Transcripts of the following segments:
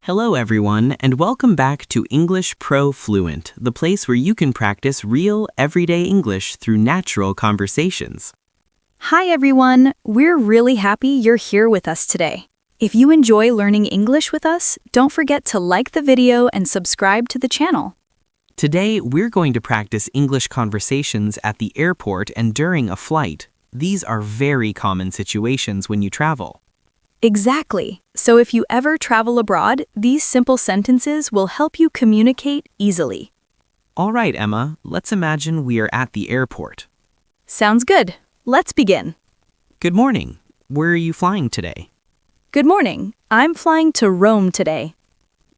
Hello everyone, and welcome back to English Pro Fluent, the place where you can practice real, everyday English through natural conversations. Hi everyone, we're really happy you're here with us today. If you enjoy learning English with us, don't forget to like the video and subscribe to the channel. Today, we're going to practice English conversations at the airport and during a flight. These are very common situations when you travel. Exactly. So if you ever travel abroad, these simple sentences will help you communicate easily. All right, Emma, let's imagine we are at the airport. Sounds good. Let's begin. Good morning. Where are you flying today? Good morning. I'm flying to Rome today.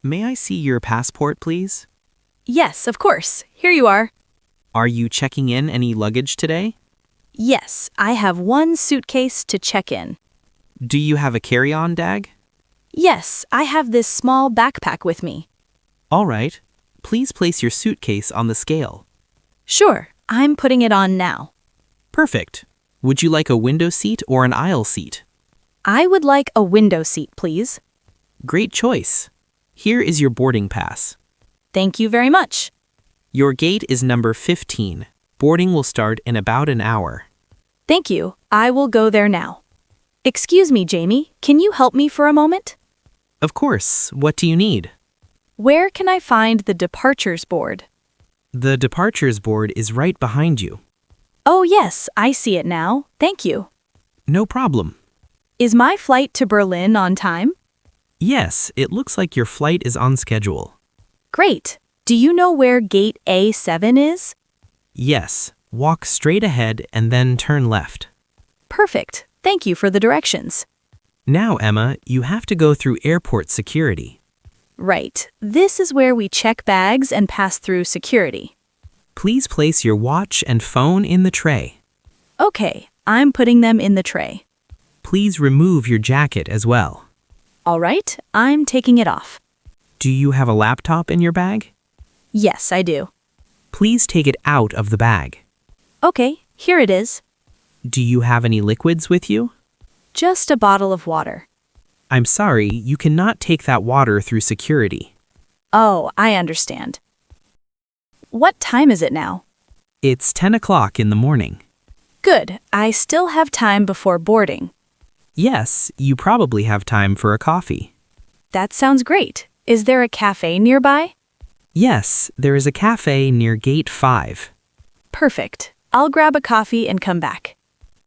May I see your passport, please? Yes, of course. Here you are. Are you checking in any luggage today? Yes, I have one suitcase to check in. Do you have a carry-on bag? Yes, I have this small backpack with me. All right. Please place your suitcase on the scale. Sure, I'm putting it on now. Perfect. Would you like a window seat or an aisle seat? I would like a window seat, please. Great choice. Here is your boarding pass. Thank you very much. Your gate is number 15. Boarding will start in about an hour. Thank you. I will go there now. Excuse me, Jamie. Can you help me for a moment? Of course. What do you need? Where can I find the departures board? The departures board is right behind you. Oh, yes, I see it now. Thank you. No problem. Is my flight to Berlin on time? Yes, it looks like your flight is on schedule. Great. Do you know where gate A7 is? Yes. Walk straight ahead and then turn left. Perfect. Thank you for the directions. Now, Emma, you have to go through airport security. Right. This is where we check bags and pass through security. Please place your watch and phone in the tray. Okay, I'm putting them in the tray. Please remove your jacket as well. All right, I'm taking it off. Do you have a laptop in your bag? Yes, I do. Please take it out of the bag. Okay, here it is. Do you have any liquids with you? Just a bottle of water. I'm sorry, you cannot take that water through security. Oh, I understand. What time is it now? It's 10 o'clock in the morning. Good, I still have time before boarding. Yes, you probably have time for a coffee. That sounds great. Is there a cafe nearby? Yes, there is a cafe near gate 5. Perfect. I'll grab a coffee and come back.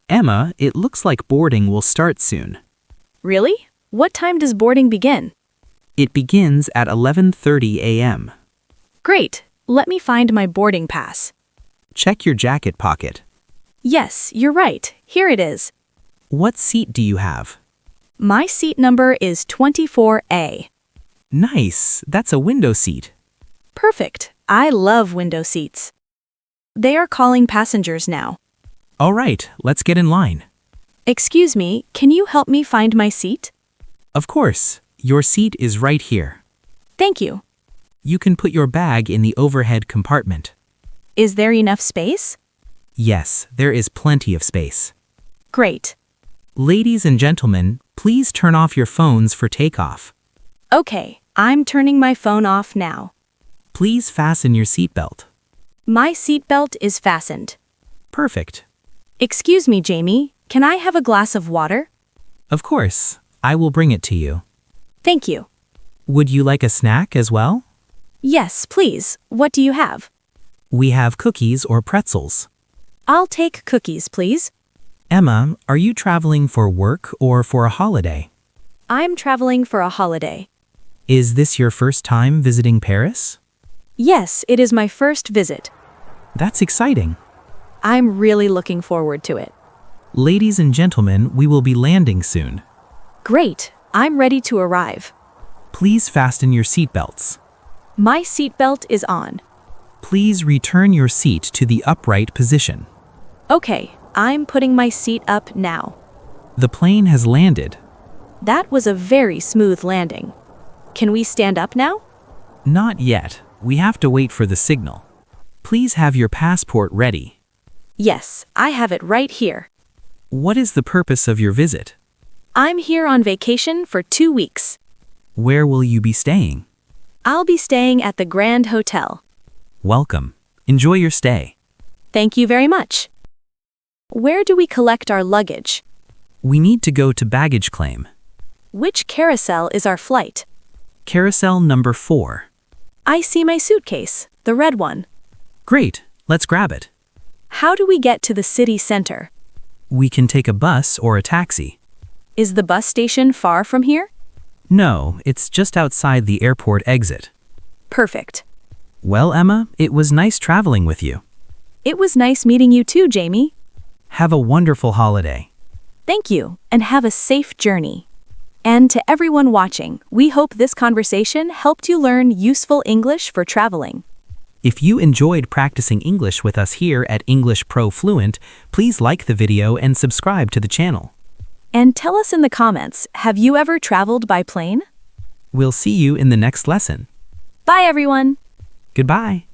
Emma, it looks like boarding will start soon. Really? What time does boarding begin? It begins at 11:30 a.m. Great. Let me find my boarding pass. Check your jacket pocket. Yes, you're right. Here it is. What seat do you have? My seat number is 24A. Nice, that's a window seat. Perfect. I love window seats. They are calling passengers now. All right, let's get in line. Excuse me, can you help me find my seat? Of course, your seat is right here. Thank you. You can put your bag in the overhead compartment. Is there enough space? Yes, there is plenty of space. Great. Ladies and gentlemen, please turn off your phones for takeoff. Okay, I'm turning my phone off now. Please fasten your seatbelt. My seatbelt is fastened. Perfect. Excuse me, Jamie, can I have a glass of water? Of course, I will bring it to you. Thank you. Would you like a snack as well? Yes, please. What do you have? We have cookies or pretzels. I'll take cookies, please. Emma, are you traveling for work or for a holiday? I'm traveling for a holiday. Is this your first time visiting Paris? Yes, it is my first visit. That's exciting. I'm really looking forward to it. Ladies and gentlemen, we will be landing soon. Great. I'm ready to arrive. Please fasten your seatbelts. My seatbelt is on. Please return your seat to the upright position. Okay, I'm putting my seat up now. The plane has landed. That was a very smooth landing. Can we stand up now? Not yet. We have to wait for the signal. Please have your passport ready. Yes, I have it right here. What is the purpose of your visit? I'm here on vacation for 2 weeks. Where will you be staying? I'll be staying at the Grand Hotel. Welcome. Enjoy your stay. Thank you very much. Where do we collect our luggage? We need to go to baggage claim. Which carousel is our flight? Carousel number 4. I see my suitcase, the red one. Great, let's grab it. How do we get to the city center? We can take a bus or a taxi. Is the bus station far from here? No, it's just outside the airport exit. Perfect. Well, Emma, it was nice traveling with you. It was nice meeting you too, Jamie. Have a wonderful holiday. Thank you, and have a safe journey. And to everyone watching, we hope this conversation helped you learn useful English for traveling. If you enjoyed practicing English with us here at English Pro Fluent, please like the video and subscribe to the channel. And tell us in the comments, have you ever traveled by plane? We'll see you in the next lesson. Bye, everyone. Goodbye.